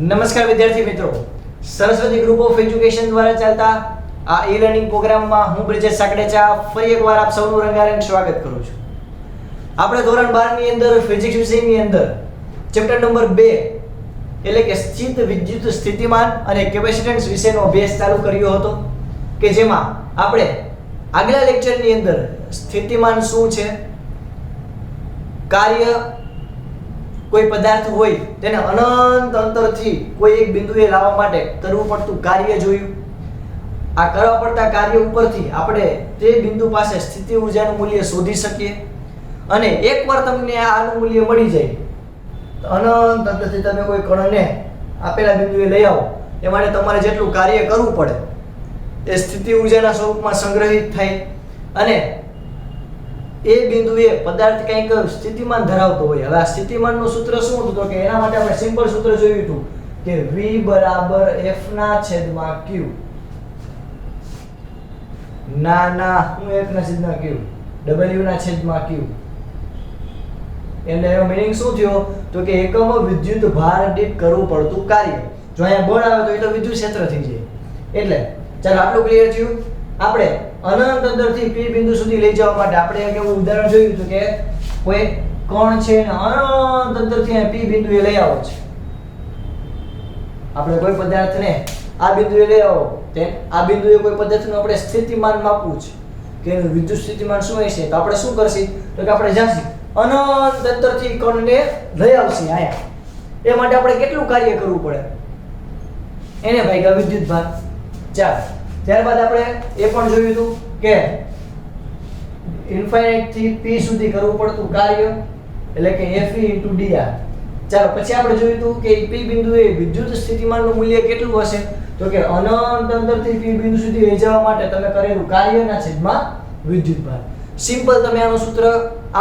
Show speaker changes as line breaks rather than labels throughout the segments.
નમસ્કાર વિદ્યાર્થી મિત્રો, સરસ્વતી ગ્રુપ ઓફ એજ્યુકેશન દ્વારા ચાલતા આ ઈ લર્નિંગ પ્રોગ્રામમાં હું બ્રિજેશ સાકડેચા ફરી એકવાર આપ સૌનું રંગારંગ સ્વાગત કરું છું. આપણે ધોરણ 12 ની અંદર ફિઝિક્સ વિષયની અંદર ચેપ્ટર નંબર 2 એટલે કે સ્થિત વિદ્યુત સ્થિતિમાન અને કેપેસિટન્સ વિશેનો અભ્યાસ ચાલુ કર્યો હતો કે જેમાં આપણે આગલા લેક્ચરની અંદર સ્થિતિમાન શું છે, કાર્ય કોઈ પદાર્થ હોય તેને અનંત અંતરથી કોઈ એક બિંદુએ લાવવા માટે કરવું પડતું કાર્ય જોયું. આ કરવા પડતા કાર્ય ઉપરથી આપણે તે બિંદુ પાસે સ્થિતિ ઊર્જાનું મૂલ્ય શોધી શકીએ અને એકવાર તમને આનું મૂલ્ય મળી જાય તો અનંત અંતરથી તમે કોઈ કણને આપેલા બિંદુએ લઈ આવો એ માટે તમારે જેટલું કાર્ય કરવું પડે એ સ્થિતિ ઊર્જાના સ્વરૂપમાં સંગ્રહિત થાય અને એ બિંદુએ પદાર્થ કંઈક સ્થિતિમાન ધરાવતો હોય. હવે આ સ્થિતિમાનનું સૂત્ર શું હતું તો કે એના માટે આપણે સિમ્પલ સૂત્ર જોયું હતું કે V બરાબર F ના છેદમાં Q. હું F ના છેદમાં Q, W ના છેદમાં Q. એટલે એનો મીનિંગ શું થયો તો કે એકમ વિદ્યુત ભાર દીઠ કરવું પડતું કાર્ય. જો અહીંયા બળ આવે તો એ તો વિદ્યુત ક્ષેત્ર થઈ જાય. એટલે ચાલો આટલું ક્લિયર થયું. આપણે અનંત અંતરથી P બિંદુ સુધી લઈ જવા માટે આપણે એક એવું ઉદાહરણ જોયું હતું કે કોઈ કણ છે અને અનંત અંતરથી P બિંદુએ લઈ આવો છે. આપણે કોઈ પદાર્થને આ બિંદુએ લઈ આવો તે આ બિંદુએ કોઈ પદાર્થનું આપણે સ્થિતિમાન માપવું છે કે એનું વિદ્યુત સ્થિતિમાન શું હશે તો આપણે શું કરશું તો કે આપણે જાશું અનંત અંતરથી કણને લઈ આવશે આયા. એ માટે આપણે કેટલું કાર્ય કરવું પડે એને ભાગ્યા વિદ્યુત ભાર. ચાલો ત્યારબાદ આપણે એ પણ જોયું હતું કે ઇન્ફાઇનાઇટ થી P સુધી કરવું પડતું કાર્ય એટલે કે Fe * dr. ચાલો પછી આપણે જોયું હતું કે P બિંદુએ વિદ્યુત સ્થિતિમાનનું મૂલ્ય કેટલું હશે તો કે અનંત અંતરથી P બિંદુ સુધી લઈ જવા માટે તમે કરેલું કાર્યના છેદમાં વિદ્યુત ભાર. સિમ્પલ તમે આનું સૂત્ર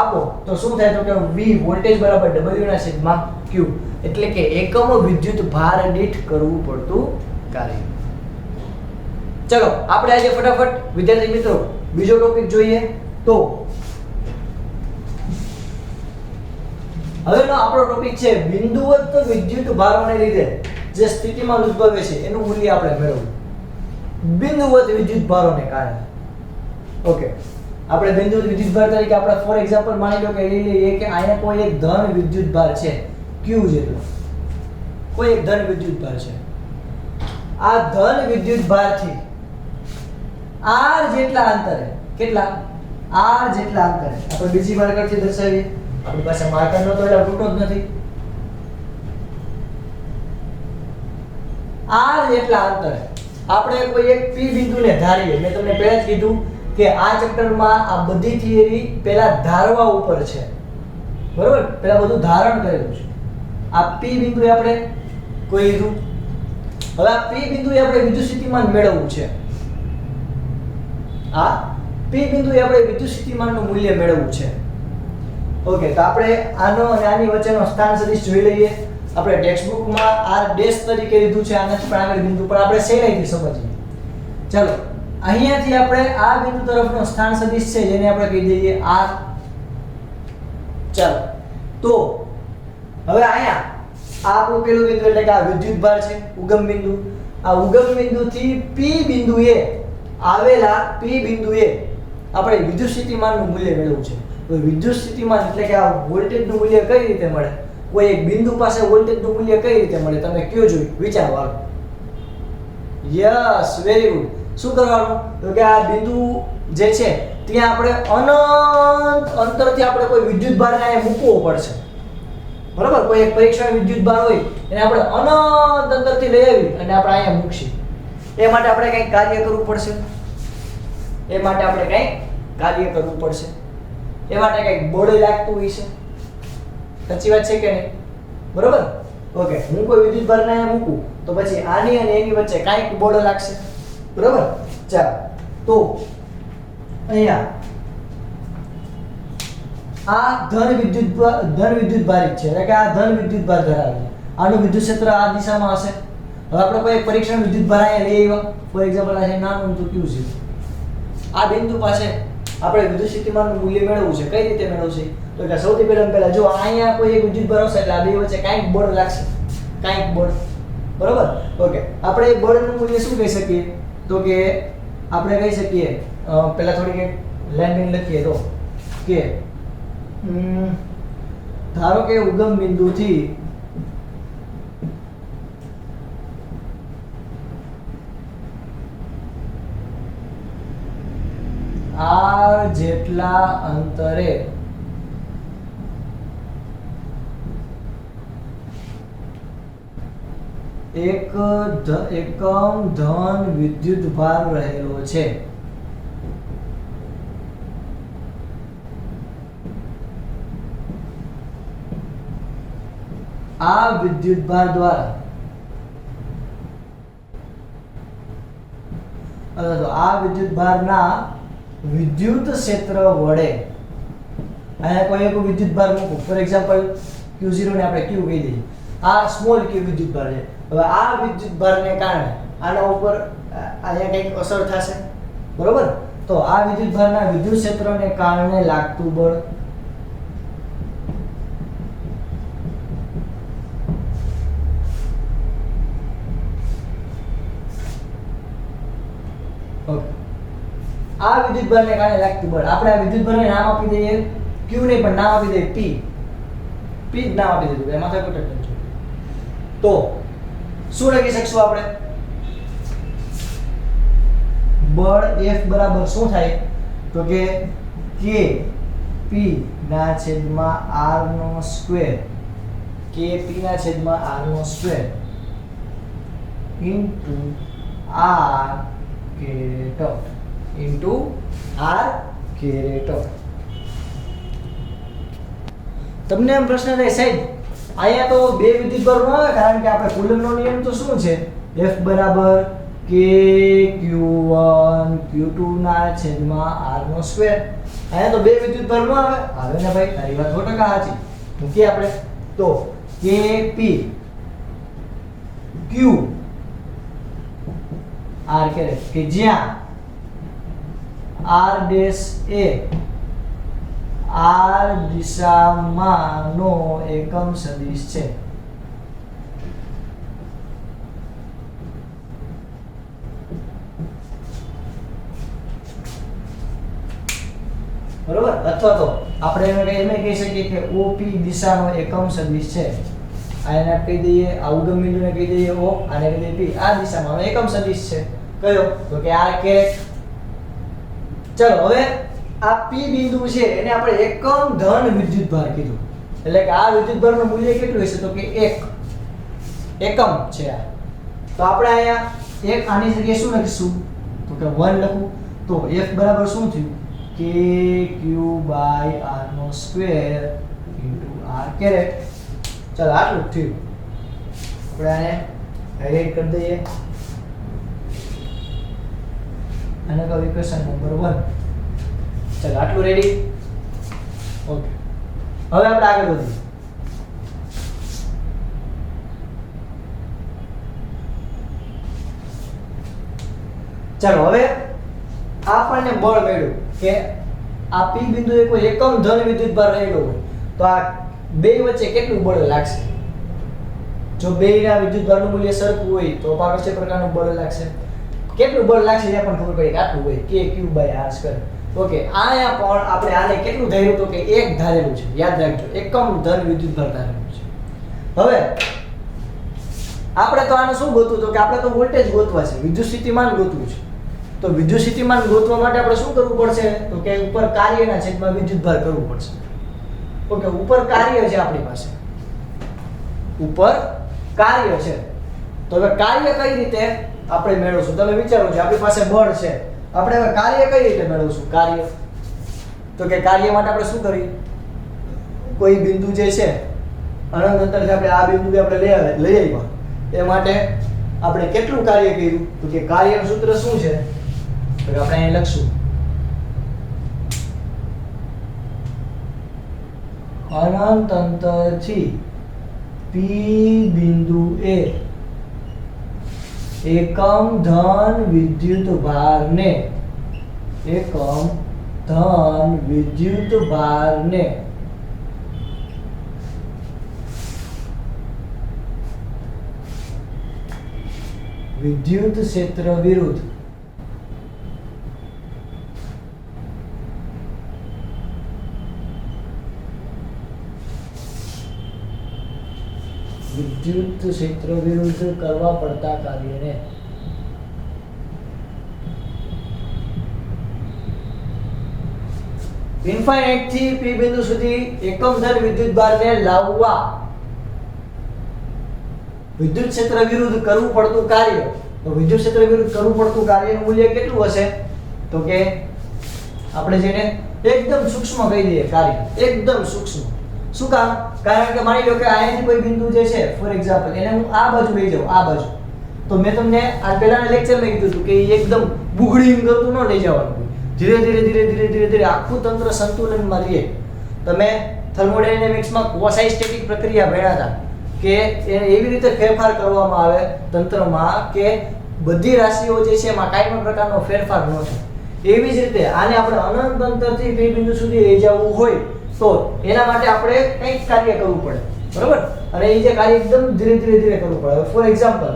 આપો તો શું થાય તો કે V વોલ્ટેજ બરાબર W ના છેદમાં Q એટલે કે એકમ વિદ્યુત ભાર દીઠ કરવું પડતું કાર્ય. ચલો આપણે આજે ફટાફટ વિદ્યાર્થી મિત્રો બીજો ટોપિક જોઈએ. તો હવેનો આપણો ટોપિક છે બિંદુવત વિદ્યુત ભારોને લીધે જે સ્થિતિમાન ઉદ્ભવે છે એનું મૂલ્ય આપણે મેળવવું. બિંદુવત વિદ્યુત ભારોને કારણે ઓકે આપણે બિંદુવત વિદ્યુત ભાર તરીકે આપણે ફોર એક્ઝામ્પલ માની લો કે લઈ લઈએ કે અહીંયા કોઈ એક ધન વિદ્યુત ભાર છે Q જેટલો, કોઈ એક ધન વિદ્યુત ભાર છે. આ ધન વિદ્યુત ભારથી r જેટલા અંતરે, કેટલા r જેટલા અંતરે આપણે બીજી માર્કરથી દર્શાવીએ. આપણી પાસે માર્કર નો તો એટલે ટૂટો જ નથી. r જેટલા અંતરે આપણે કોઈ એક P બિંદુને ધારીએ. મેં તમને પહેલા જ કીધું કે આ ચેપ્ટરમાં આ બધી થિયરી પહેલા ધારવા ઉપર છે, બરોબર? પહેલા બધું ધારણ કરેલું છે. આ P બિંદુએ આપણે કોઈ લીધું. હવે આ P બિંદુએ આપણે વિદ્યુત સ્થિતિમાન મેળવવું છે. આ P બિંદુએ આપણે વિદ્યુત સ્થિતિમાનનું મૂલ્ય મેળવવું છે. ઓકે તો આપણે આનો અને આની વચ્ચેનો સ્થાન સદિશ જોઈ લઈએ. આપણે ટેક્સ્ટબુકમાં r ડેશ તરીકે લીધું છે, આના પણ આગળ બિંદુ પર આપણે સહેલાઈથી સમજીએ. ચાલો અહીંયાથી આપણે આ બિંદુ તરફનો સ્થાન સદિશ છે જેને આપણે કહી દઈએ r. ચાલો તો હવે અહીંયા આ આપણું પેલું બિંદુ એટલે કે આ વિદ્યુત ભાર છે, ઉગમ બિંદુ. આ ઉગમ બિંદુથી P બિંદુએ આવેલા P બિંદુએ આપણે વિદ્યુત સ્થિતિમાનનું મૂલ્ય મેળવવું છે. તો વિદ્યુત સ્થિતિમાન એટલે કે આ વોલ્ટેજનું મૂલ્ય કઈ રીતે મળે, કોઈ એક બિંદુ પાસે વોલ્ટેજનું મૂલ્ય કઈ રીતે મળે તમે કયો જોઈ વિચારો. હાલો યસ વેરી ગુડ. શું કરવાનું તો કે આ બિંદુ જે છે ત્યાં આપણે અનંત અંતરથી આપણે કોઈ વિદ્યુત ભારને અહીંયા મૂકવો પડશે, બરાબર? કોઈ એક પરીક્ષણ વિદ્યુત ભાર હોય એને આપણે અનંત અંતરથી લઈ આવી અને આપણે અહીંયા મૂકશું. એ માટે આપણે કંઈક કાર્ય કરવું પડશે. એ માટે આપણે કંઈક કાર્ય કરવું પડશે. એ માટે કંઈક બળ લાગતું હોય છે. સાચી વાત છે કે નહીં? બરોબર? ઓકે હું કોઈ વિદ્યુત ભારને અહીંયા મૂકું તો પછી આની અને એની વચ્ચે કંઈક બળ લાગશે, બરોબર? ચાલો તો અહીંયા આ ધન વિદ્યુત ભારિત છે એટલે કે આ ધન વિદ્યુત ભાર ધરાવે છે. આનું વિદ્યુત ક્ષેત્ર આ દિશામાં હશે. હવે આપણે કોઈ પરીક્ષણ વિદ્યુત ભાર અહીંયા લઈ આવ્યા, ફોર એક્ઝામ્પલ આ છે નાનું તો Q છે. આ બિંદુ પાસે આપણે વિદ્યુત સ્થિતિમાનનું મૂલ્ય મેળવવું છે. કઈ રીતે મેળવશે તો કે સૌથી પહેલા જો અહીંયા કોઈ એક વિદ્યુત ભાર હશે એટલે આ બે વચ્ચે કંઈક બળ લાગશે, કંઈક બળ બરોબર. ઓકે, આપણે બળનું મૂલ્ય શું કહી શકીએ? તો કે આપણે કહી શકીએ પહેલા થોડીક એક લાઈન લખીએ તો કે ધારો કે ઉગમ બિંદુથી r જેટલા અંતરે એકમ ધન વિદ્યુતભાર રહેલો છે. આ વિદ્યુતભાર દ્વારા અથવા તો આ વિદ્યુતભારના વિદ્યુત ક્ષેત્ર વડે અહીંયા કોઈ એક વિદ્યુતભાર મૂકો, ફોર એક્ઝામ્પલ Q0 ને આપણે Q કહી દઈએ. આ સ્મોલ Q વિદ્યુતભાર છે. હવે આ વિદ્યુતભારને કારણે આના ઉપર અહીંયા કંઈક અસર થશે, બરોબર? તો આ વિદ્યુતભારના વિદ્યુત ક્ષેત્રને કારણે લાગતું બળ આ વિદ્યુતભારને કારણે લાગતું બળ આપણે આ વિદ્યુતભારને નામ આપી દઈએ Q નહીં પણ નામ આપી દઈએ P. P જ નામ આપી દીધું, એમાં થાય કોઈ ટેન્શન. તો શું લખી શકશું આપણે? બળ F બરાબર શું થાય? તો કે K P ના છેદમાં R નો સ્ક્વેર, K P ના છેદમાં R નો square into R caret into R caret. તમને એમ પ્રશ્ન થાય સાહેબ અહીંયા તો બે વિદ્યુતભાર ન આવે, કારણ કે આપણે કુલમ્બનો નિયમ તો શું છે? F બરાબર K Q1 Q2 ના છેદમાં R નો સ્ક્વેર. અહીંયા તો બે વિદ્યુતભાર ન આવે. આવે ને ભાઈ, તારી વાત 100% સાચી. મૂકીએ આપણે તો K P Q R caret કે જ્યાં R ડેશ એ R દિશામાંનો એકમ સદિશ છે. બરોબર? અથવા તો આપણે એમ કહી શકીએ કે OP દિશાનો એકમ સદિશ છે. આને કહી દઈએ, આ ઉગમ બિંદુને કહી દઈએ O, આને કહી દઈએ P. આ દિશામાંનો એકમ સદિશ છે. કયો? તો કે R કેરેટ. ચલો હવે આ P બિંદુ છે એને આપણે એકમ ધન વિદ્યુતભાર કીધું. એટલે કે આ વિદ્યુતભારનું મૂલ્ય કેટલું હશે? તો કે 1 એકમ છે આ. તો આપણે અહીંયા એક આની જગ્યાએ શું લખીશું? તો કે 1 લખું. તો F બરાબર શું થયું? K Q R નો સ્ક્વેર ઇન્ટુ R કેરેટ. ચાલો આટલું જ થયું. આપણે આને એડ કરી દઈએ. આને કહો ઇક્વેશન નંબર 1. ચાલો આટલું રેડી. ઓકે, હવે આપણે આગળ વધીએ. ચાલો હવે આપણને બળ મળ્યું કે આ P બિંદુએ કોઈ એકમ ધન વિદ્યુતભાર રહેલો હોય તો આ બે વચ્ચે કેટલું બળ લાગશે? જો બેયના વિદ્યુતભારનું મૂલ્ય સરખું હોય તો પારસ્ય પ્રકારનું બળ લાગશે. કેટલું બળ લાગશે એ પણ ખબર પડી કે આટલું હોય, K Q R square. Okay, આયા પણ આપણે આને કેટલું ધાર્યું તો કે 1 ધારેલું છે. યાદ રાખજો, એકમ ધન વિદ્યુતભાર ધારેલું છે. હવે આપણે તો આને શું ગોતવું? તો કે આપણે તો વોલ્ટેજ ગોતવા છે, વિદ્યુત સ્થિતિમાન ગોતવું છે. તો વિદ્યુત સ્થિતિમાન ગોતવા માટે આપણે શું કરવું પડશે? તો કે ઉપર કાર્યના છેદમાં વિદ્યુતભાર કરવું પડશે. ઓકે, ઉપર કાર્ય છે આપણી પાસે, ઉપર કાર્ય છે. તો હવે કાર્ય કઈ રીતે આપણે મેળવશું? તમે વિચારો છો આપણી પાસે બળ છે, આપણે હવે કાર્ય કઈ રીતે મેળવશું? કાર્ય તો કે કાર્ય માટે આપણે શું કરીએ? કોઈ બિંદુ જે છે અનંત અંતરથી આપણે આ બિંદુએ આપણે લઈ આવ્યા, એ માટે આપણે કેટલું કાર્ય કર્યું? તો કે કાર્યનું સૂત્ર શું છે? તો આપણે અહીં લખશું અનંત અંતરથી P બિંદુએ એકમ ધન વિદ્યુતભારને વિદ્યુત ક્ષેત્ર વિરુદ્ધ કરવા પડતા કાર્યને ઇન્ફાઇનાઇટ થી P બિંદુ સુધી એકમ ધન વિદ્યુતભારને લાવવા વિદ્યુત ક્ષેત્ર વિરુદ્ધ કરવું પડતું કાર્ય. તો વિદ્યુત ક્ષેત્ર વિરુદ્ધ કરવું પડતું કાર્યનું મૂલ્ય કેટલું હશે? તો કે આપણે જેને એકદમ સૂક્ષ્મ કહી દઈએ કાર્ય, એકદમ સૂક્ષ્મ. શું કામ? કારણ કે માની લો કે અહીંયાથી કોઈ બિંદુ જે છે ફોર એક્ઝામ્પલ એને હું આ બાજુ લઈ જાઉં, આ બાજુ, તો મેં તમને આ પહેલાના લેક્ચરમાં કીધું હતું કે એકદમ બુગડીંગ કરતું ન લઈ જવાનું. ધીરે ધીરે ધીરે ધીરે ધીરે ધીરે આખું તંત્ર સંતુલનમાં રહે. તમે થર્મોડાયનેમિક્સમાં ક્વોસાઇસ્ટેટિક પ્રક્રિયા ભણ્યા હતા કે એને એવી રીતે ફેરફાર કરવામાં આવે તંત્રમાં કે બધી રાશિઓ જે છે એમાં કાંઈ પણ પ્રકારનો ફેરફાર ન થાય. એવી જ રીતે આને આપણે અનંત અંતરથી P બિંદુ સુધી લઈ જવું હોય તો એના માટે આપણે કંઈક કાર્ય કરવું પડે, બરોબર? અને એ જે કાર્ય એકદમ ધીરે ધીરે ધીરે કરવું પડે. ફોર એક્ઝામ્પલ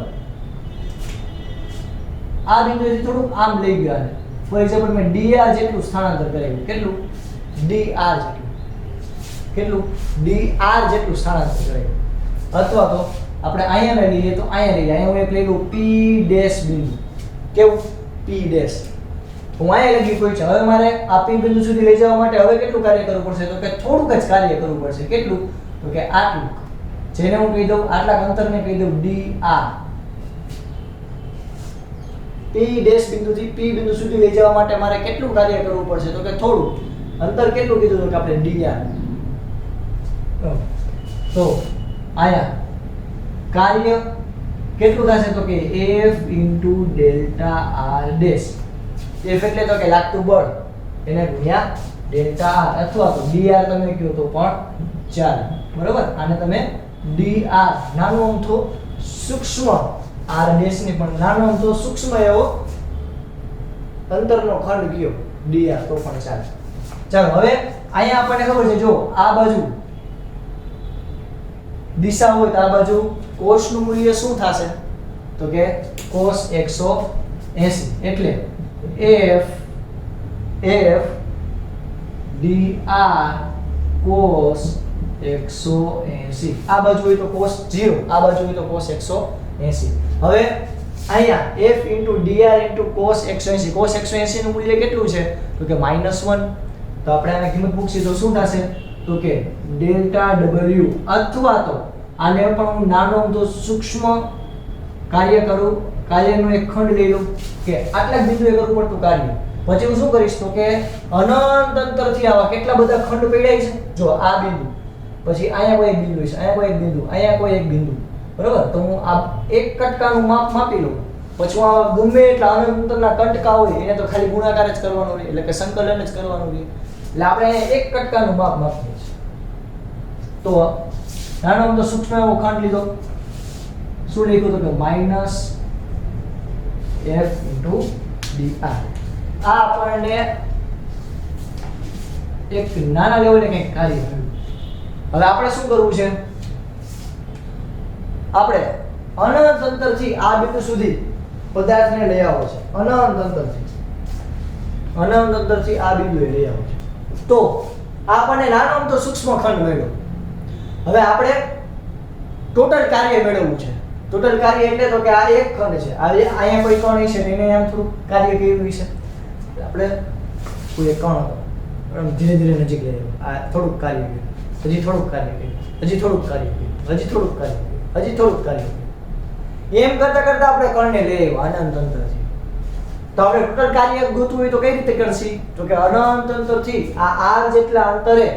આ બિંદુથી થોડુંક આમ લઈ ગયા, ફોર એક્ઝામ્પલ મેં dr જેટલું સ્થાનાંતર કરાવ્યું. કેટલું? dr જેટલું. કેટલું? dr જેટલું સ્થાનાંતર કરાવ્યું. અથવા તો આપણે અહીંયા લઈએ તો અહીંયા લઈએ, અહીંયા હું એક લઈ લઉં P ડેશ બિંદુ. કેવું? P dash. હું અહીંયા લખી કોઈ છે. હવે મારે આ P બિંદુ સુધી લઈ જવા માટે હવે કેટલું કાર્ય કરવું પડશે? તો કે થોડુંક જ કાર્ય કરવું પડશે. કેટલું? તો કે આટલું. જેને હું કહી દઉં આટલા અંતરને કહી દઉં dr. P ડેશ બિંદુથી P બિંદુ સુધી લઈ જવા માટે મારે કેટલું કાર્ય કરવું પડશે? તો કે થોડું. અંતર કેટલું કીધું તો કે આપણે dr. તો આયા કાર્ય કેટલું થશે? તો કે F delta R dash. F એટલે તો કે લાગતું બળ, એને ગુણ્યા ડેલ્ટા R, અથવા તો dr તમે કહો તો પણ ચાલે, બરોબર? આને તમે dr નાનો અમથો સૂક્ષ્મ R ડેશ ને પણ નાનો અમથો સૂક્ષ્મ એવો અંતરનો ખંડ કયો dr તો પણ ચાલે. ચાલો હવે અહીંયા આપણને ખબર છે, જો આ બાજુ દિશા હોય તો આ બાજુ cos નું મૂલ્ય શું થશે? તો કે cos 180. એટલે F dr cos 180. આ બાજુ હોય તો cos 0, આ બાજુ હોય તો cos 180. હવે અહીંયા F dr cos 180. cos 180 નું મૂલ્ય કેટલું છે? તો કે -1. તો આપણે આને કિંમત મૂકીએ તો શું થશે? તો કે ડેલ્ટા W, અથવા તો આને પણ હું નાનો તો સૂક્ષ્મ કાર્ય કરું, કાર્યનો એક ખંડ લઈ લઉં કે આટલા બિંદુએ કરવું પડતું કાર્ય. પછી હું શું કરીશ? તો કે અનંત અંતરથી આવા કેટલા બધા ખંડ પડ્યા છે. જો આ બિંદુ, પછી અહીંયા કોઈ એક બિંદુ છે, અહીંયા કોઈ એક બિંદુ, અહીંયા કોઈ એક બિંદુ, બરોબર? તો હું આ એક કટકાનું માપ માપી લઉં. પછી હું આ ગમે એટલા અનંત અંતરના કટકા હોય એને તો ખાલી ગુણાકાર જ કરવાનો રહે, એટલે કે સંકલન જ કરવાનું રહે. એટલે આપણે એક કટકાનું માપ માપીએ છીએ. તો નાનો અમથો સૂક્ષ્મ એવો ખંડ લીધો, શું લખ્યું? તો કે -F dr. આ આપણને એક નાના લેવલે કંઈક કાર્ય કર્યું. હવે આપણે શું કરવું છે? આપણે અનંત અંતરથી આ બિંદુ સુધી પદાર્થને લઈ આવવો છે. અનંત અંતરથી આ બિંદુએ લઈ આવવો છે. તો આપણને નાનો અમથો સૂક્ષ્મ ખંડ મળ્યો. હવે આપણે ટોટલ કાર્ય મેળવવું છે. ટોટલ કાર્ય એટલે તો કે આ એક ખંડ છે, અહીંયા કોઈ કણ છે એને આમ થોડું કાર્ય કર્યું છે. આપણે કોઈ એક કણ હતો, ધીરે ધીરે નજીક લઈ આવ્યો, આ થોડુંક કાર્ય કર્યું, હજી થોડુંક કાર્ય કર્યું, હજી થોડુંક કાર્ય કર્યું, હજી થોડુંક કાર્ય કર્યું, હજી થોડુંક કાર્ય કર્યું. એમ કરતા કરતા આપણે કણને લઈ આવ્યા અનંત અંતરથી. તો આપણે ટોટલ કાર્ય ગોતવું હોય તો કઈ રીતે કરશી? તો કે અનંત અંતરથી આ r જેટલા અંતરે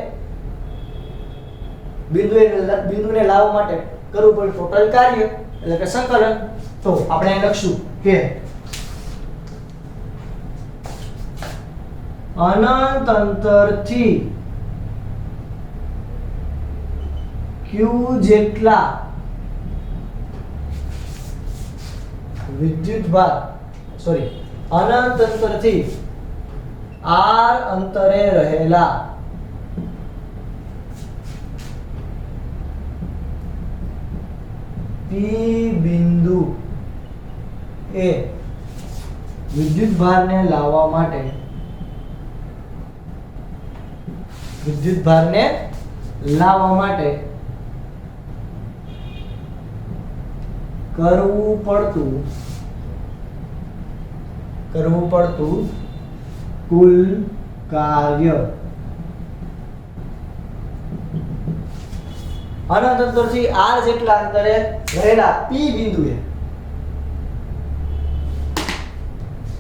બિંદુને લાવવા માટે કરવું પડે ટોટલ કાર્ય, એટલે કે સંકલન. તો આપણે અહીં લખશું કે અનંત અંતરથી q જેટલા વિદ્યુતભાર, અનંત અંતરથી r અંતરે રહેલા P બિંદુ એ વિદ્યુત ભારને લાવવા માટે કરવું પડતું કુલ કાર્ય અનંત અંતરથી r જેટલા અંતરે રહેલા p બિંદુએ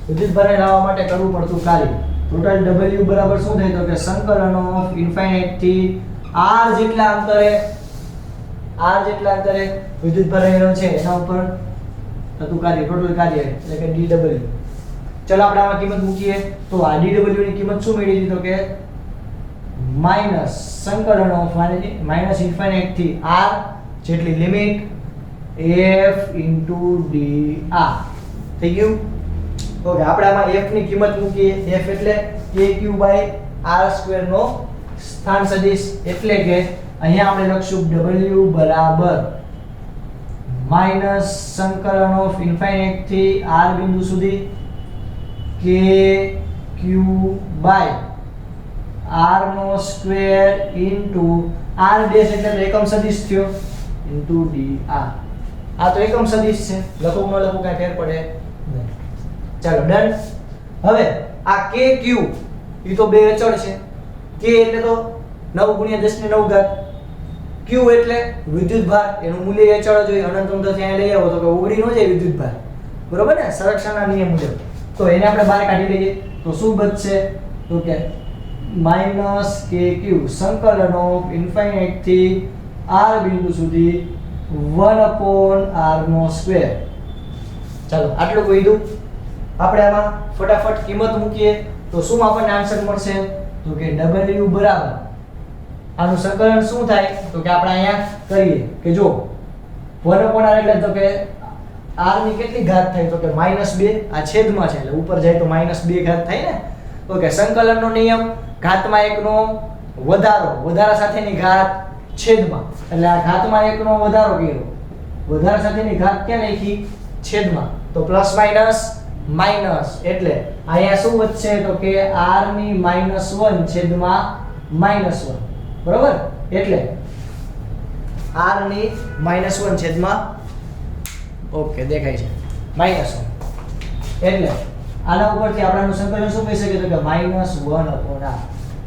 વિદ્યુત ભારને લાવવા માટે કરવું પડતું કાર્ય ટોટલ w બરાબર શું થાય તો કે સંકલન ઓફ ઇન્ફાઇનાઇટ થી r જેટલા અંતરે વિદ્યુત ભાર રહેલો છે એના ઉપર થતું કાર્ય ટોટલ કાર્ય એટલે કે dw. ચલો આપણે આમાં કિંમત મૂકીએ તો આ dw ની કિંમત શું મળી હતી તો કે માઈનસ સંકલન ઓફ માઈનસ ઇન્ફાઇનાઇટ થી r જેટલી લિમિટ f dr થઈ ગયું. ઓકે આપણે આમાં f ની કિંમત મૂકીએ. f એટલે kq/r² નો સ્થાન સદિશ એટલે કે અહીંયા આપણે લખશું w બરાબર માઈનસ સંકલન ઓફ ઇન્ફાઇનાઇટ થી r બિંદુ સુધી kq/r² ઇન્ટુ r ડેશ એટલે એકમ સદિશ થયો ઇન્ટુ dr. આ તો એકમ સદિશ છે, લખવું ન લખવું કાંઈ ફેર પડે નહીં. ચાલો ડન. હવે આ kq એ તો બે અચળ છે. k એટલે તો 9 × 10⁹ q એટલે વિદ્યુત ભાર, એનું મૂલ્ય અચળ જ હોય. અનંત અંતરથી અહીં લઈ આવો તો કે ઉગડી ન જાય વિદ્યુત ભાર, બરોબર ને, સંરક્ષણના નિયમ મુજબ. તો એને આપણે બહાર કાઢી લઈએ તો શું બચશે તો કે માઈનસ kq સંકલન ઓફ ઇન્ફાઇનાઇટ થી r બિંદુ સુધી 1/r². ચાલો આટલું કીધું. આપણે આમાં ફટાફટ કિંમત મૂકીએ તો શું આપણને આન્સર મળશે તો કે w બરાબર આનું સંકલન શું થાય તો કે આપણે અહીંયા કરીએ કે જો 1/r એટલે તો કે r ની કેટલી ઘાત થાય તો કે -2. આ છેદમાં છે એટલે ઉપર જાય તો -2 ઘાત થાય ને. તો કે સંકલનનો નિયમ ઘાતમાં 1 નો વધારા સાથેની ઘાત છેદમાં, એટલે આ ઘાતમાં 1 નો વધારો કર્યો, વધારા સાથેની ઘાત ક્યાં લખી છેદમાં, તો પ્લસ માઈનસ એટલે અહીંયા શું વધશે તો કે r ની -1 છેદમાં -1, બરોબર. એટલે r ની -1 છેદમાં ઓકે દેખાય છે -1. એટલે આના ઉપરથી આપણનું સંકલન શું કહી શકીએ તો કે -1/r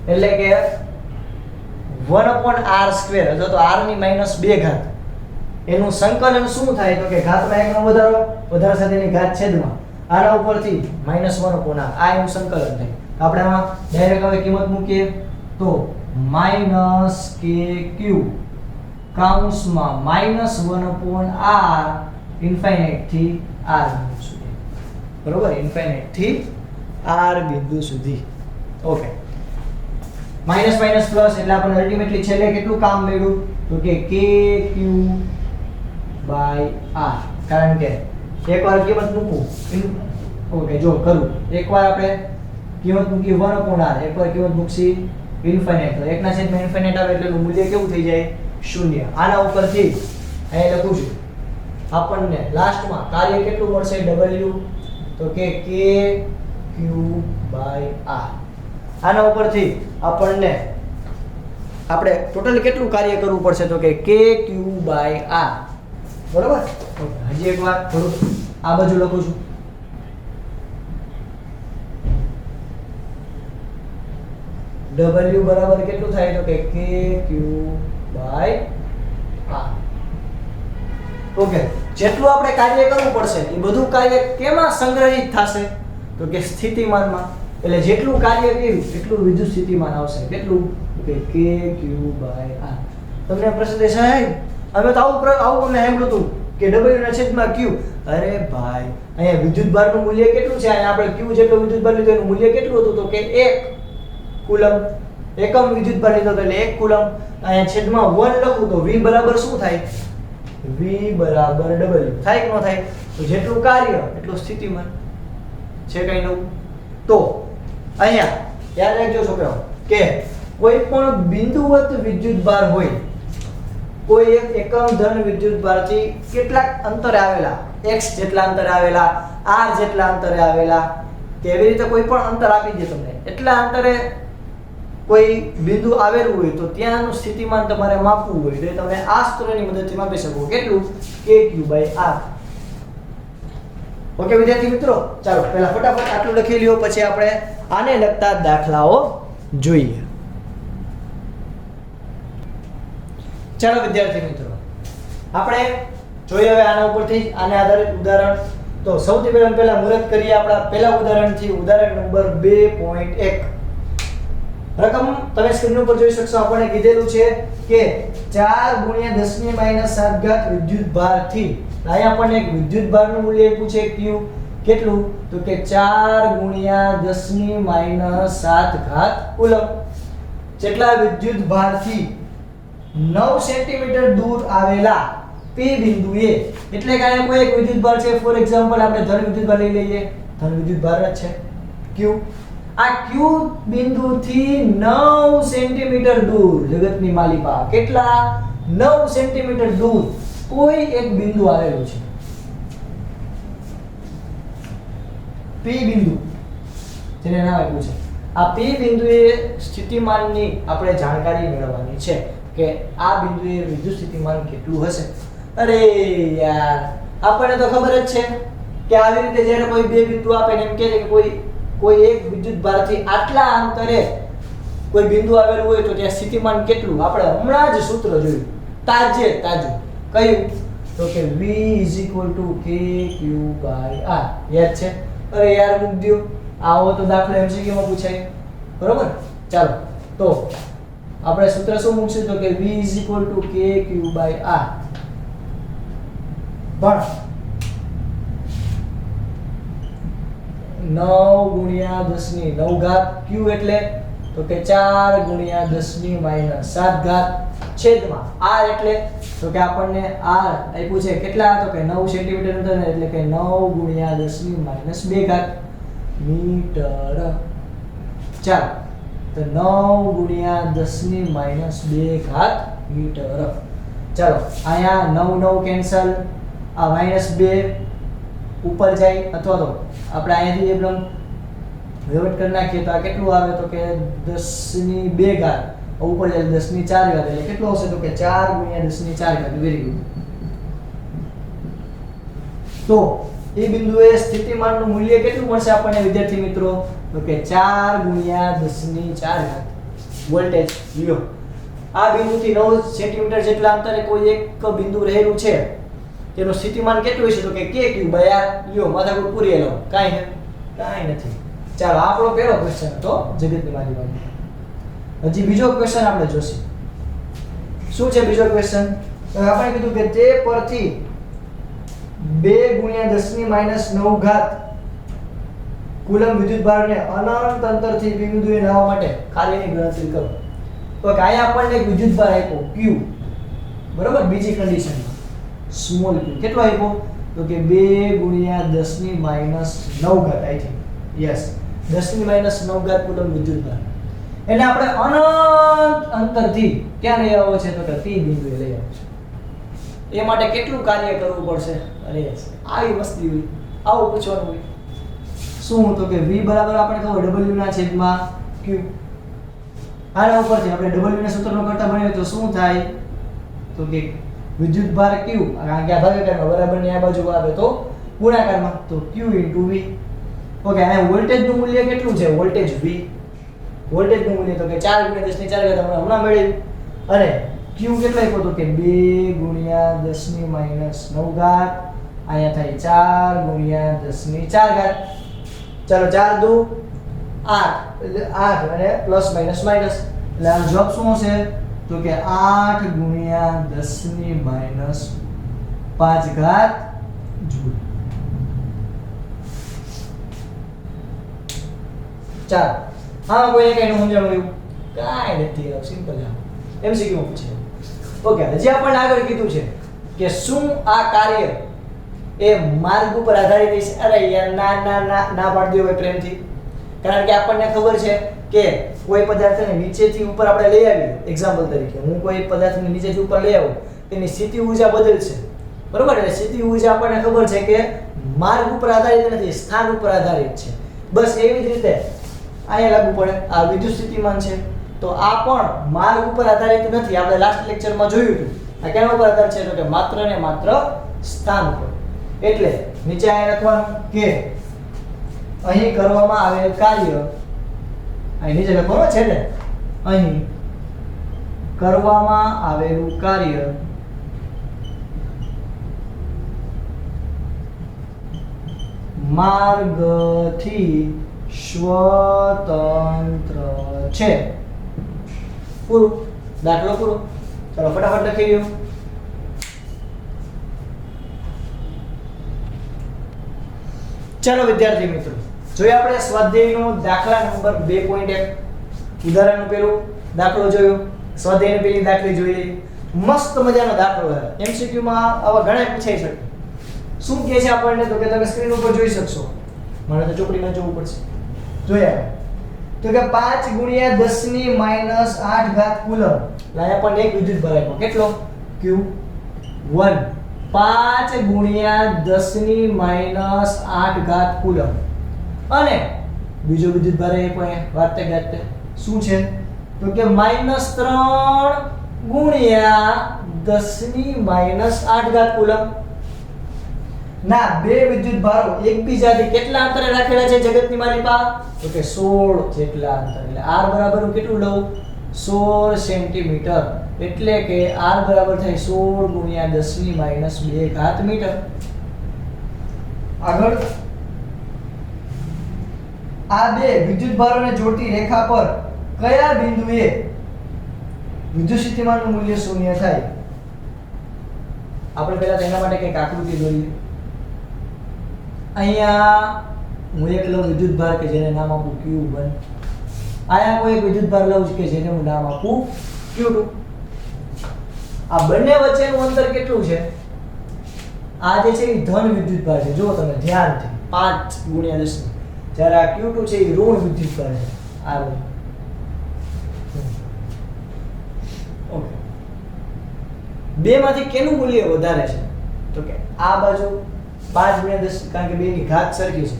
એટલે કે 1/r² અથવા તો r ની -2 ઘાત એનું સંકલન શું થાય તો કે ઘાતમાં 1 નો વધારા સાથેની ઘાત છેદમાં આના ઉપરથી -1/r આ એનું સંકલન થાય. આપણે આમાં ડાયરેક્ટ હવે કિંમત મૂકીએ તો -kq કૌંસમાં -1/r ઇન્ફાઇનાઇટ થી r બિંદુ સુધી, બરોબર, ઇન્ફાઇનાઇટ થી r બિંદુ સુધી. ઓકે, માઈનસ પ્લસ એટલે આપણને અલ્ટિમેટલી છેલ્લે કેટલું કામ મળ્યું તો કે kq/r. કારણ કે એકવાર કિંમત મૂકું ઓકે જો કરું એકવાર આપણે કિંમત મૂકી 1/r, એકવાર કિંમત મૂકશી ઇન્ફાઇનાઇટ, તો 1/∞ આવે એટલે એનું મૂલ્ય કેવું થઈ જાય 0. આના ઉપરથી અહીં લખું છું આપણને લાસ્ટમાં કાર્ય કેટલું મળશે w તો કે kq/r. આના ઉપરથી આપણે ટોટલ કેટલું કાર્ય કરવું પડશે તો કે kq/r, બરોબર. હજી એકવાર થોડું આ બાજુ લખું છું. w બરાબર કેટલું થાય તો કે kq/r. ઓકે, જેટલું આપણે કાર્ય કરવું પડશે એ બધું કાર્ય કેમાં સંગ્રહિત થશે તો કે સ્થિતિમાનમાં. એટલે જેટલું કાર્ય કર્યું એટલું વિદ્યુત સ્થિતિમાન આવશે. કેટલું કે kq/r. તમને પ્રશ્ન થાય સાહેબ અમે તો આવું અમને સાંભળ્યું હતું કે w ના છેદમાં q. અરે ભાઈ અહીંયા વિદ્યુત ભારનું મૂલ્ય કેટલું છે? અહીંયા આપણે q જેટલું વિદ્યુત ભાર લીધું એનું મૂલ્ય કેટલું હતું તો કે 1 કુલમ. એકમ વિદ્યુત ભાર લીધો એટલે 1 કુલમ. અહીંયા છેદમાં 1 લખું તો v બરાબર શું થાય? v બરાબર w થાય કે ન થાય? તો જેટલું કાર્ય એટલું સ્થિતિમાન છે. કઈ નવું તો અહીંયા યાદ રાખજો છોકરાઓ કે કોઈ પણ બિંદુવત વિદ્યુત ભાર હોય, કોઈ એક એકમ ધન વિદ્યુત ભારથી કેટલાક અંતરે આવેલા x જેટલા અંતરે આવેલા, r જેટલા અંતરે આવેલા, કે એવી રીતે કોઈ પણ અંતર આપી દે તમને, એટલા અંતરે કોઈ બિંદુ આવેલું હોય તો ત્યાંનું સ્થિતિમાન તમારે માપવું હોય તો તમે આ સૂત્રની મદદથી માપી શકો. કેટલું? kq/r. ઓકે વિદ્યાર્થી મિત્રો, ચાલો પહેલા ફટાફટ આટલું લખી લ્યો, પછી આપણે આને લગતા દાખલાઓ જોઈએ. ચાલો વિદ્યાર્થી મિત્રો, આપણે જોઈએ હવે આના ઉપરથી આને આધારિત ઉદાહરણ. તો સૌથી પહેલા મુહૂર્ત કરીએ આપણા પહેલા ઉદાહરણથી. ઉદાહરણ નંબર 2.1. રકમ તમે સ્ક્રીન ઉપર જોઈ શકશો. આપણને કીધેલું છે કે 4 × 10⁻⁷ વિદ્યુત ભારથી, અહીંયા આપણને એક વિદ્યુત ભારનું મૂલ્ય આપ્યું છે q. કેટલું? તો કે 4 × 10⁻⁷ કુલમ. જેટલા વિદ્યુત ભારથી 9 સેન્ટીમીટર દૂર આવેલા P બિંદુએ, એટલે કે અહીંયા કોઈ એક વિદ્યુત ભાર છે, ફોર એક્ઝામ્પલ આપણે ધન વિદ્યુત ભાર લઈ લઈએ, ધન વિદ્યુત ભાર જ છે q. આ q બિંદુથી 9 સેન્ટીમીટર દૂર, જગતની માલિકા કેટલા? 9 સેન્ટીમીટર દૂર કોઈ એક બિંદુ આવેલું છે, P બિંદુ, જેને નામ આપ્યું છે. આ P બિંદુએ સ્થિતિમાનની આપણે જાણકારી મેળવવાની છે કે આ બિંદુએ વિદ્યુત સ્થિતિમાન કેટલું હશે. અરે યાર, આપણને તો ખબર જ છે કે આવી રીતે જ્યારે કોઈ બે બિંદુ આપે ને એમ કહે છે કે કોઈ એક વિદ્યુત ભારથી આટલા અંતરે કોઈ બિંદુ આવેલું હોય તો ત્યાં સ્થિતિમાન કેટલું. આપણે હમણાં જ સૂત્ર જોયું, તાજું. કયું? તો કે v = kq/r. યાદ છે? અરે યાર મૂક દો, આવો તો દાખલો MCQ માં પૂછાય, બરોબર? ચાલો તો આપણે સૂત્ર શું મૂકશું? તો કે v = kq/r. પણ 9 × 10⁹ q એટલે તો કે 4 × 10⁻⁷ છેદમાં r એટલે તો કે આપણને r આપ્યું છે કેટલા? તો કે 9 સેન્ટીમીટર અંતર, એટલે કે 9 × 10⁻2 મીટર. ચાલો તો 9 × 10⁻2 મીટર. ચાલો અહીંયા 9 9 કેન્સલ, આ -2 ઉપર જાય, અથવા તો આપણે અહીંયાથી એકદમ વેવટ કરી નાખીએ તો આ કેટલું આવે? તો કે 10⁻2 ઉપર જાય 10⁻4 એટલે કેટલું આવશે? તો કે 4 × 10⁻4. Very good. તો એ બિંદુએ સ્થિતિમાનનું મૂલ્ય કેટલું મળશે આપણને વિદ્યાર્થી મિત્રો? તો કે 4 × 10⁻4 વોલ્ટેજ લ્યો. આ બિંદુથી 9 સેન્ટીમીટર જેટલા અંતરે કોઈ એક બિંદુ રહેલું છે, તેનું સ્થિતિમાન કેટલું હશે? તો કે kq/r. લ્યો માથાકૂટ પૂરી લો. કાંઈ નથી. ચાલો આપણો પહેલો ક્વેશ્ચન હતો જગતની માલિકા. હજી બીજો ક્વેશ્ચન આપણે જોશું. શું છે બીજો ક્વેશ્ચન? આપણે કીધું કે તે પરથી 2 × 10⁻⁹ કુલમ વિદ્યુતભારને અનંત અંતરથી બિંદુએ લાવવા માટે કાર્યની ગણતરી કરો. તો કે અહીંયા આપણને એક વિદ્યુતભાર આપ્યો q, બરોબર? બીજી કન્ડિશનમાં સ્મોલ q કેટલો આપ્યો? તો કે 2 × 10⁻⁹ આઈ થિંક, યસ, 10⁻⁹ કુલમ વિદ્યુતભાર. એટલે આપણે અનંત અંતરથી ક્યાં લઈ આવવો છે? તો કે P બિંદુએ લઈ આવવો છે. એ માટે કેટલું કાર્ય કરવું પડશે? અરે આવી વસ્તી હોય, આવું પૂછવાનું હોય. શું? તો કે v બરાબર આપણે ખબર w ના છેદમાં q. આના ઉપરથી આપણે w ના સૂત્રનો કરતા ભણીએ તો શું થાય? તો કે વિદ્યુતભાર q, કારણ કે આ ભાગાકારમાં બરાબરની આ બાજુ આવે તો ગુણાકારમાં, તો q × v. ઓકે, આ વોલ્ટેજનું મૂલ્ય કેટલું છે? Voltage v. વોલ્ટેજનું મૂલ્ય તો કે 4 × 10⁻4 આપણે હમણાં મેળવ્યું. અને q કેટલો આપ્યો? તો કે 2 × 10⁻⁹ અહીંયા થાય 4 × 10⁻4. ચાલો 4 દુ 8 એટલે 8 અને પ્લસ માઈનસ માઈનસ, એટલે આ જવાબ શું હશે? તો કે 8 × 10⁻5 જૂલ. ચાલો હા, કોઈ કઈ સમજાણું એવું કાંઈ નથી, સિમ્પલ છે. MCQ માં પૂછે. ઓકે, હજી આપણને આગળ કીધું છે કે શું આ કાર્ય એ માર્ગ ઉપર આધારિત છે? અરે યાર ના પાડી દો પ્રેમથી, કારણ કે આપણને ખબર છે કે કોઈ પદાર્થને નીચેથી ઉપર આપણે લઈ આવીએ, એક્ઝામ્પલ તરીકે હું કોઈ પદાર્થને નીચેથી ઉપર લઈ આવું, તેની સ્થિતિ ઊર્જા બદલશે. બરોબર. એટલે સ્થિતિ ઊર્જા આપણને ખબર છે કે માર્ગ ઉપર આધારિત નથી, સ્થાન ઉપર આધારિત છે. બસ એવી જ રીતે અહીંયા લાગુ પડે. આ વિદ્યુત સ્થિતિમાન છે તો આ પણ માર્ગ ઉપર આધારિત નથી. આપણે લાસ્ટ લેક્ચરમાં જોયું હતું. આ કેના ઉપર આધાર છે? તો કે માત્ર ને માત્ર સ્થાન ઉપર. એટલે નીચે અહીંયા લખવાનું કે અહીં કરવામાં આવેલ કાર્ય, અહીં નીચે લખવાનું છે ને, અહીં કરવામાં આવેલું કાર્ય માર્ગથી સ્વતંત્ર છે. પૂરું. દાખલો પૂરો. ચાલો ફટાફટ લખી દો. ચાલો વિદ્યાર્થી મિત્રો, જોઈએ આપણે સ્વાધ્યાયનો દાખલા નંબર 2.1. ઉદાહરણનું પેલું દાખલો જોયો, સ્વાધ્યાયની પેલી દાખલી જોઈ લઈએ. મસ્ત મજાનો દાખલો છે. MCQ માં આવા ઘણા પૂછાઈ શકે. શું કહે છે આપણને? તો કે તમે સ્ક્રીન ઉપર જોઈ શકશો. મને તો ચોપડીમાં જોવું પડશે. જોયા તો કે 5 × 10⁻8 કુલમ. અહીંયા પણ એક વિદ્યુત ભાર આપ્યો. કેટલો? Q1. 5 × 10⁻8 કુલમ. અને બીજો વિદ્યુત ભાર આપ્યો અહીંયા વાતે ગાતે. શું છે? તો કે -3 × 10⁻8 કુલમ. ના બે વિદ્યુત ભારો એકબીજાથી કેટલા અંતરે રાખેલા છે જગતની માલિકા? તો કે 16 જેટલા અંતરે. એટલે r બરાબર કેટલું લઉં? 16 સેન્ટીમીટર. એટલે કે r બરાબર થાય 16 × 10⁻2 મીટર. આગળ આ બે વિદ્યુત ભારોને જોડતી રેખા પર કયા બિંદુએ વિદ્યુત સ્થિતિમાનનું મૂલ્ય શૂન્ય થાય? આપણે પહેલા તેના માટે કંઈક આકૃતિ દોરીએ. અહીંયા હું એક લઉં વિદ્યુત ભાર કે જેને નામ આપું Q1. અહીંયા કોઈ એક વિદ્યુત ભાર લઉં કે જેને હું નામ આપું Q2. આ બંને વચ્ચેનું અંતર કેટલું છે? આ જે છે એ ધન વિદ્યુત ભાર છે. જો તમે ધ્યાનથી 5 × 10. જ્યારે આ Q2 છે એ ઋણ વિદ્યુત ભાર છે. આ ઓકે. બે માંથી કેનું મૂલ્ય વધારે છે? તો કે આ બાજુ 5 × 10, કારણ કે બેની ઘાત સરખી છે.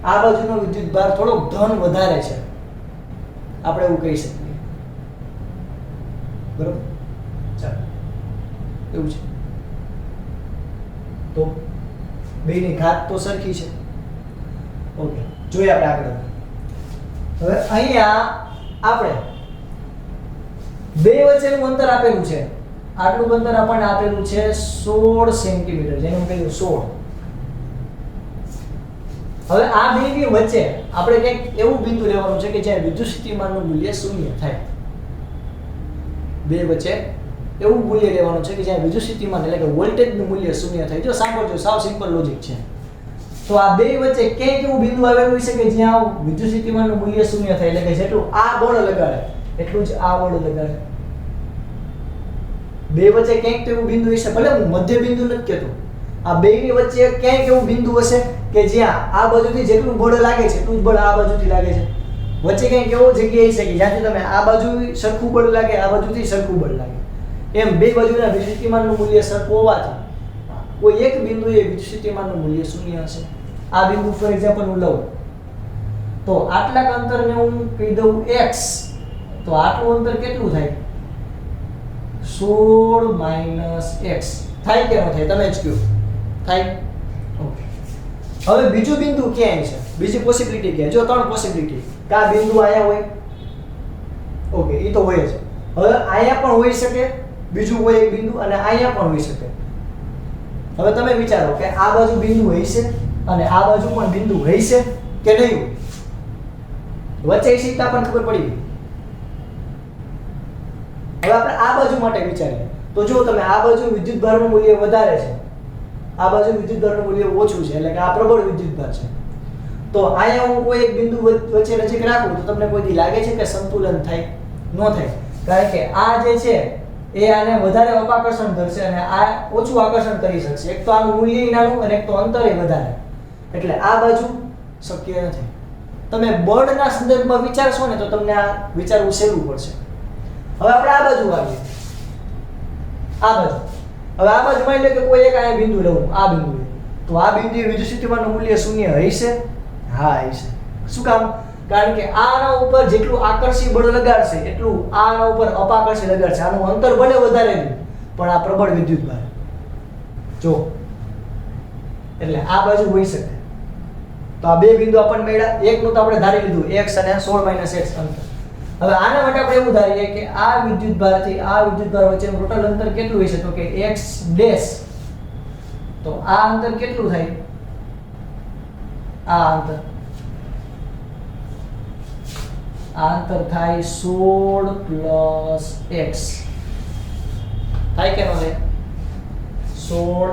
આ બાજુનો વિદ્યુત ભાર થોડોક ધન વધારે છે, આપણે એવું કહી શકીએ. બરોબર. ચાલો એવું છે તો બેની ઘાત તો સરખી છે. ઓકે, જોઈએ આપણે આગળ. હવે અહીંયા આપણે બે વચ્ચેનું અંતર આપેલું છે. આટલું અંતર આપણને આપેલું છે 16 સેન્ટીમીટર, જેને હું કહ્યું 16. હવે આ બેની વચ્ચે આપણે કંઈક એવું બિંદુ લેવાનું છે કે જ્યાં વિદ્યુત સ્થિતિમાનનું મૂલ્ય શૂન્ય થાય. બે વચ્ચે એવું મૂલ્ય લેવાનું છે કે જ્યાં વિદ્યુત સ્થિતિમાન એટલે કે વોલ્ટેજનું મૂલ્ય શૂન્ય થાય. જો સાંભળજો, સાવ સિમ્પલ લોજિક છે. તો આ બે વચ્ચે ક્યાંક એવું બિંદુ આવેલું છે કે જ્યાં વિદ્યુત સ્થિતિમાનનું મૂલ્ય શૂન્ય થાય. એટલે કે જેટલું આ બળ લગાડે એટલું જ આ બળ લગાડે. બે વચ્ચે ક્યાંક તો એવું બિંદુ હશે. ભલે હું મધ્ય બિંદુ નથી કહેતો, આ બેની વચ્ચે ક્યાંક એવું બિંદુ હશે કે જ્યાં આ બાજુથી જેટલું બળ લાગે છે એટલું જ બળ આ બાજુથી લાગે છે. વચ્ચે ક્યાંક એવો જગ્યાએ છે કે જ્યાંથી તમે આ બાજુ સરખું બળ લાગે, આ બાજુથી સરખું બળ લાગે. એમ બે બાજુના વિદ્યુત સ્થિતિમાનનું મૂલ્ય સરખું હોવાથી કોઈ એક બિંદુએ વિદ્યુત સ્થિતિમાનનું મૂલ્ય શૂન્ય હશે. આ બિંદુ ફોર એક્ઝામ્પલ હું લઉં તો આટલા અંતરને હું કહી દઉં x. તો આટલું અંતર કેટલું થાય? 16 - x થાય કે ન થાય? તમે જ કહો. થાય. ઓકે. હવે બીજું બિંદુ ક્યાંય છે? બીજી પોસિબિલિટી ક્યાં? જો ત્રણ પોસિબિલિટી. કા બિંદુ આયા હોય. ઓકે, ઈ તો હોય જ. હવે આયા પણ હોઈ શકે, બીજું કોઈ એક બિંદુ, અને આયા પણ હોઈ શકે. હવે તમે વિચારો કે આ બાજુ બિંદુ હશે અને આ બાજુ પણ બિંદુ હશે કે નહીં? વચ્ચે સીધા પણ ખબર પડી ગઈ. હવે આપણે આ બાજુ માટે વિચારીએ તો જો તમે આ બાજુ વિદ્યુત ભારનું મૂલ્ય વધારે છે, આ બાજુ વિદ્યુત ભારનું મૂલ્ય ઓછું છે, એટલે કે આ પ્રબળ વિદ્યુત ભાર છે. તો અહીંયા હું કોઈ એક બિંદુ વચ્ચે નજીક રાખું તો તમને કોઈ દી લાગે છે કે સંતુલન થાય? ન થાય. કારણ કે આ જે છે એ આને વધારે અપાકર્ષણ કરશે અને આ ઓછું આકર્ષણ કરી શકશે. એક તો આનું મૂલ્ય નાનું અને એક તો અંતરે વધારે. એટલે આ બાજુ શક્ય નથી. તમે બળના સંદર્ભમાં વિચારશો ને તો તમને આ વિચારવું સહેલું પડશે. હવે આપણે આ બાજુ આવીએ. આ બાજુ હવે આ બાજુ માની લો કે કોઈ એક અહીંયા બિંદુ લઉં, આ બિંદુએ, તો આ બિંદુએ વિદ્યુત સ્થિતિમાનનું મૂલ્ય શૂન્ય હશે? હા હશે. શું કામ? કારણ કે આના ઉપર જેટલું આકર્ષી બળ લગાડશે એટલું આના ઉપર અપાકર્ષી લગાડશે. આનું અંતર ભલે વધારે નહીં પણ આ પ્રબળ વિદ્યુત ભાર જો એટલે આ બાજુ હોઈ શકે. તો આ બે બિંદુ આપણને મળ્યા. એકનું તો આપણે ધારી લીધું x અને 16 - x અંતર. હવે આના માટે આપણે એવું ધારીએ કે આ વિદ્યુત ભારથી આ વિદ્યુત ભાર વચ્ચેનું ટોટલ અંતર કેટલું હશે? તો કે x ડેશ. તો આ અંતર કેટલું થાય? આ અંતર થાય 16 + x. થાય કે ન થાય? 16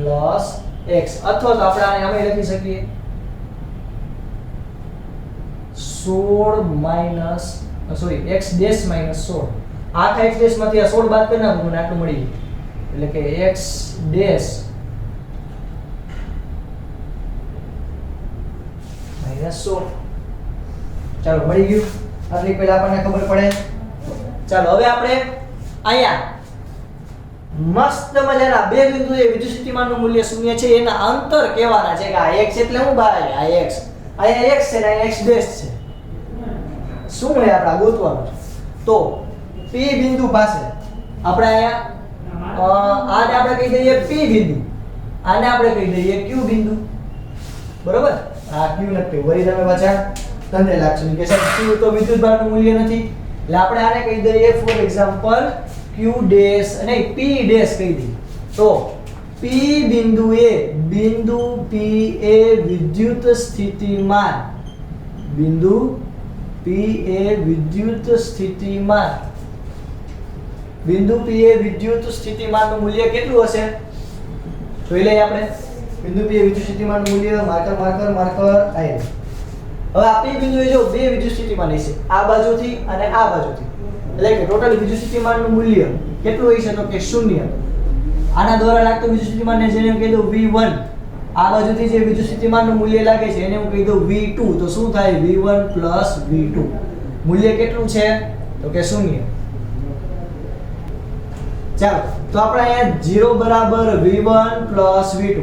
+ x. અથવા તો આપણે આને આમે લખી શકીએ x ડેશ - 16. આખા x ડેશ માંથી આ 16 બાદ કરી નાખો મને આટલું મળી ગયું. એટલે કે x ડેશ -16. ચાલો મળી ગયું. આટલી પહેલા આપણને ખબર પડે. ચાલો હવે આપણે અહીંયા મસ્ત મજાના બે બિંદુએ વિદ્યુત સ્થિતિમાનનું મૂલ્ય શૂન્ય છે એના અંતર કહેવાના છે કે આ x એટલે શું ભાઈ? આ x. અહીંયા x છે ને અહીંયા x ડેશ છે. શું હે આપણે ગોતવાનું છે. તો P બિંદુ પાસે આપણે અહીંયા આને આપણે કહી દઈએ P બિંદુ, આને આપણે કહી દઈએ Q બિંદુ. બરોબર? આ Q નથી. વળી તમે પાછા તમને લાગશે કે સાહેબ Q તો વિદ્યુત ભારનું મૂલ્ય નથી એટલે આપણે આને કહી દઈએ ફોર એક્ઝામ્પલ Q ડેશ અને P ડેશ કહી દઈએ. તો P બિંદુએ P એ વિદ્યુત સ્થિતિમાન બિંદુ P એ વિદ્યુત સ્થિતિમાન બિંદુ P એ વિદ્યુત સ્થિતિમાનનું મૂલ્ય કેટલું હશે? જોઈ લઈએ આપણે. બિંદુ P એ વિદ્યુત સ્થિતિમાનનું મૂલ્ય માર્કર આઈ. હવે આ P બિંદુએ જો બે વિદ્યુત સ્થિતિમાન હશે, આ બાજુથી અને આ બાજુથી. એટલે કે ટોટલ વિદ્યુત સ્થિતિમાનનું મૂલ્ય કેટલું હશે? તો કે 0. આના દ્વારા લાગતું વિદ્યુત સ્થિતિમાનને જેને હું કહી દઉં V1. આ બાજુથી જે વિદ્યુત સ્થિતિમાનનું મૂલ્ય લાગે છે એને હું કહી દઉં V2. તો શું થાય? V1 + V2. મૂલ્ય કેટલું છે? તો કે 0. ચાલો તો આપણે અહીંયા 0 બરાબર V1 + V2.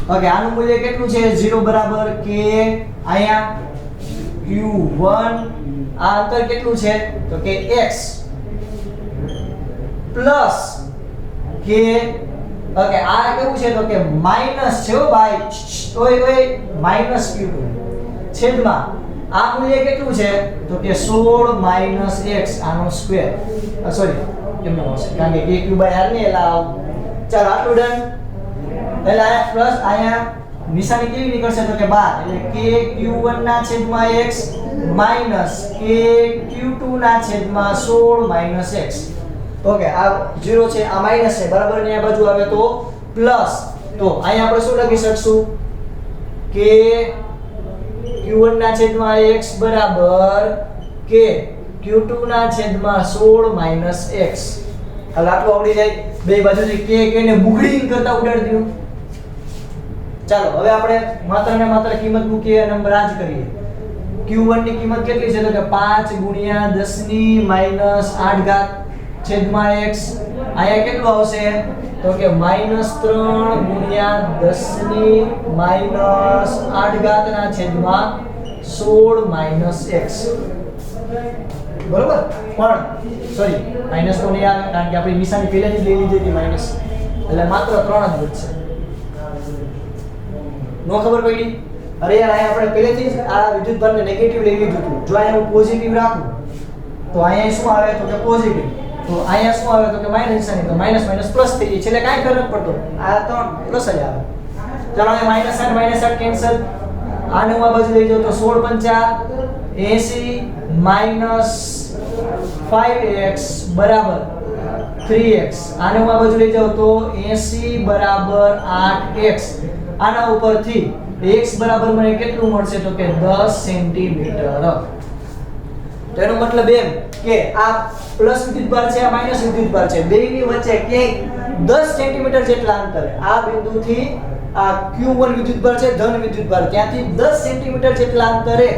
ઓકે, આનું મૂલ્ય કેટલું છે? 0 બરાબર k. અહીંયા Q1 આ અંતર કેટલું છે? તો કે x પ્લસ k. ઓકે, આ કેવું છે? તો કે માઈનસ છે હો ભાઈ. ઓય માઈનસ Q2 છેદમાં આ મૂલ્ય કેટલું છે? તો કે 16 - x આનો સ્ક્વેર. સોરી કેમ ન આવશે? કારણ કે k/r ને એલા. ચાલો આટલું ડન. પહેલા આ પ્લસ અહીંયા નિશાની કેવી નીકળશે? તો કે 12. એટલે k Q1 ના છેદમાં x માઈનસ k Q2 ના છેદમાં 16 - x. ઓકે, આ 0 છે, આ માઈનસ છે, બરાબર ની આ બાજુ આવે તો પ્લસ. તો અહીંયા આપણે શું લખી શકશું? k Q1 ના છેદમાં x બરાબર k Q2 ના છેદમાં 16 - x. હાલ આટલું આવડી જાય. બે બાજુથી k ને બુગડી કરતા ઉડાડી દઉં. ચાલો હવે આપણે માત્ર ને માત્ર કિંમત મૂકીએ, નંબર આજ કરીએ. Q1 ની કિંમત કેટલી છે? તો કે 5 × 10 - 8 છેદમાં x. અહીંયા કેટલું આવશે? તો કે -3 × 10 - 8 ના છેદમાં 16 - x. બરોબર? પણ સોરી માઈનસ તો નહીં આવે કારણ કે આપણી નિશાની પહેલેથી જ લઈ લીધી હતી માઈનસ. એટલે માત્ર 3 જ વધશે. નો ખબર પડી? અરે યાર અહીંયા આપણે પહેલેથી જ આ વિદ્યુત ભારને નેગેટિવ લઈ લીધું હતું. જો અહીંયા હું પોઝિટિવ રાખું તો અહીંયા શું આવે? તો કે પોઝિટિવ. તો અહીંયા શું આવે? તો કે માઈનસ નિશાની. તો માઈનસ પ્લસ થઈ જાય. છેલ્લે કાંઈ ફરક પડતો. આ તો પ્લસ જ આવે. ચાલો અહીંયા -8 કેન્સલ. આને હું આ બાજુ લઈ જાઉં તો 16 × 5 80 - 5x બરાબર 3x. આને હું આ બાજુ લઈ જાઉં તો 80 બરાબર 8x. આના ઉપરથી x બરાબર મને કેટલું મળશે? તો કે 10 સેન્ટીમીટર. તો એનો મતલબ એમ કે આ પ્લસ વિદ્યુત ભાર છે, આ માઈનસ વિદ્યુત ભાર છે, બેની વચ્ચે ક્યાંક 10 સેન્ટીમીટર જેટલા અંતરે આ બિંદુથી આ Q1 વિદ્યુત ભાર છે, ધન વિદ્યુત ભાર, ત્યાંથી 10 સેન્ટીમીટર જેટલા અંતરે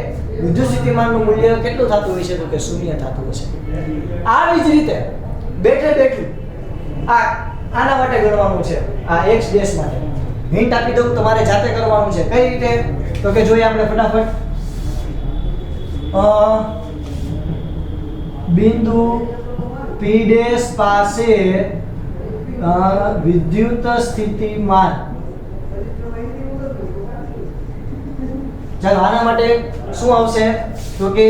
વિદ્યુત સ્થિતિમાનનું મૂલ્ય કેટલું થતું હોય છે? તો કે 0 થતું હશે. આવી જ રીતે બેઠું આ આના માટે ગણવાનું છે, આ x ડેશ માટે. હિન્ટ આપી દઉં, તમારે જાતે કરવાનું છે. કઈ રીતે? તો કે જોઈએ આપણે ફટાફટ. બિંદુ P ડેશ પાસે વિદ્યુત સ્થિતિમાન. ચાલો આના માટે શું આવશે? તો કે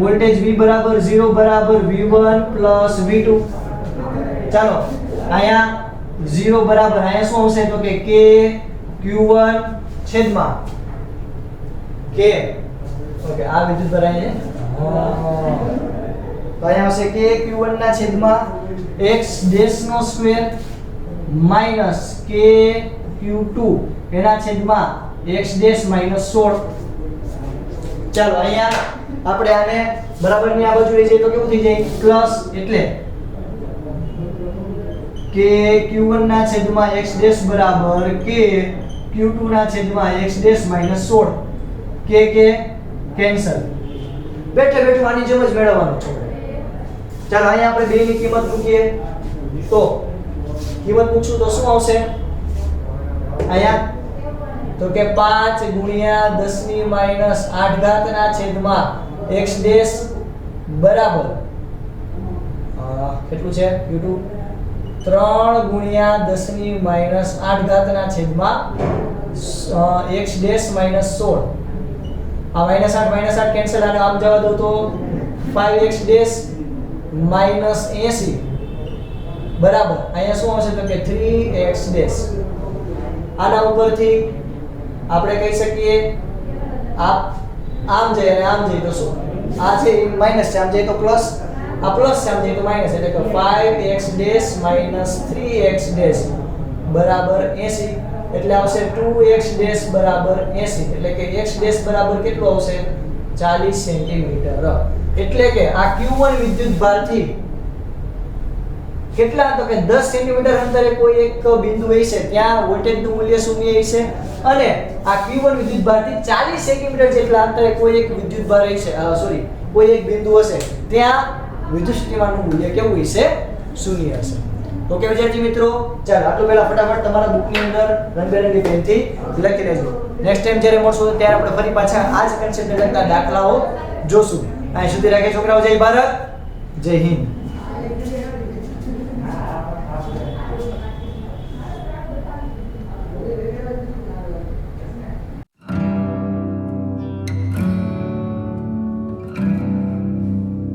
વોલ્ટેજ V બરાબર 0 બરાબર V1 પ્લસ V2. ચાલો અહીંયા 0 બરાબર અહીંયા શું આવશે? તો કે K Q1 છેદમાં K. ઓકે, આ વિદ્યુત ભરાય છે. તો અહીંયા આવશે K Q1 ના છેદમાં x ડેશ નો સ્ક્વેર માઈનસ K Q2 એના છેદમાં x ડેશ માઈનસ 16. ચાલો અહીંયા આપણે આને બરાબરની આ બાજુ લઈ જઈએ તો કેવું થઈ જાય? પ્લસ. એટલે k q1 ના છેદમાં x ડેશ બરાબર k q2 ના છેદમાં x dash minus 16. k cancel. બેઠે બેઠું આની જેમ જ મેળવવાનું છે. ચાલો અહીંયા આપણે બે ની કિંમત મૂકીએ તો કિંમત પૂછું તો શું આવશે? અહીંયા તો કે 5 ગુણ્યા 10 ની માઈનસ 8 ઘાત ના છેદમાં x ડેશ બરાબર કેટલું છે? q2 3 ગુણ્યા 10 ની માઈનસ 8 ઘાત ના છેદમાં x ડેશ માઈનસ 16. આ -8 કેન્સલ, અને આમ જવા દો તો 5x ડેશ માઈનસ 80 બરાબર અહીંયા શું આવશે? તો કે 3x ડેશ. આના ઉપરથી આપણે કહી શકીએ આમ જાય અને આમ જાય તો શું? આ છે માઈનસ છે, આમ જાય તો પ્લસ, આ પ્લસ છે, આમ જાય તો માઈનસ. એટલે કે 5x dash minus 3x dash બરાબર 80. એટલે આવશે 2x ડેશ બરાબર 80. એટલે કે x ડેશ બરાબર કેટલું આવશે? 40 સેન્ટીમીટર. એટલે કે આ Q1 વિદ્યુત ભારથી કેટલા? તો કે 10 સેન્ટીમીટર અંતરે કોઈ એક બિંદુ હશે, ત્યાં વોલ્ટેજનું મૂલ્ય શૂન્ય હશે, અને આ Q1 વિદ્યુત ભારથી 40 સેન્ટીમીટર જેટલા અંતરે કોઈ એક વિદ્યુત ભાર હશે, કોઈ એક બિંદુ હશે, ત્યાં વિદ્યુત સ્થિતિમાનનું મૂલ્ય કેવું હશે? શૂન્ય હશે. ઓકે વિદ્યાર્થી મિત્રો, ચાલો આટલું પહેલા ફટાફટ તમારા બુકની અંદર રંગબેરંગી પેનથી લખી લેજો. નેક્સ્ટ ટાઈમ જ્યારે મળશું ત્યારે આપણે ફરી પાછા આ જ કન્સેપ્ટને લગતા દાખલાઓ જોશું. અહીં સુધી રાખે છોકરાઓ. જય ભારત, જય હિન્દ.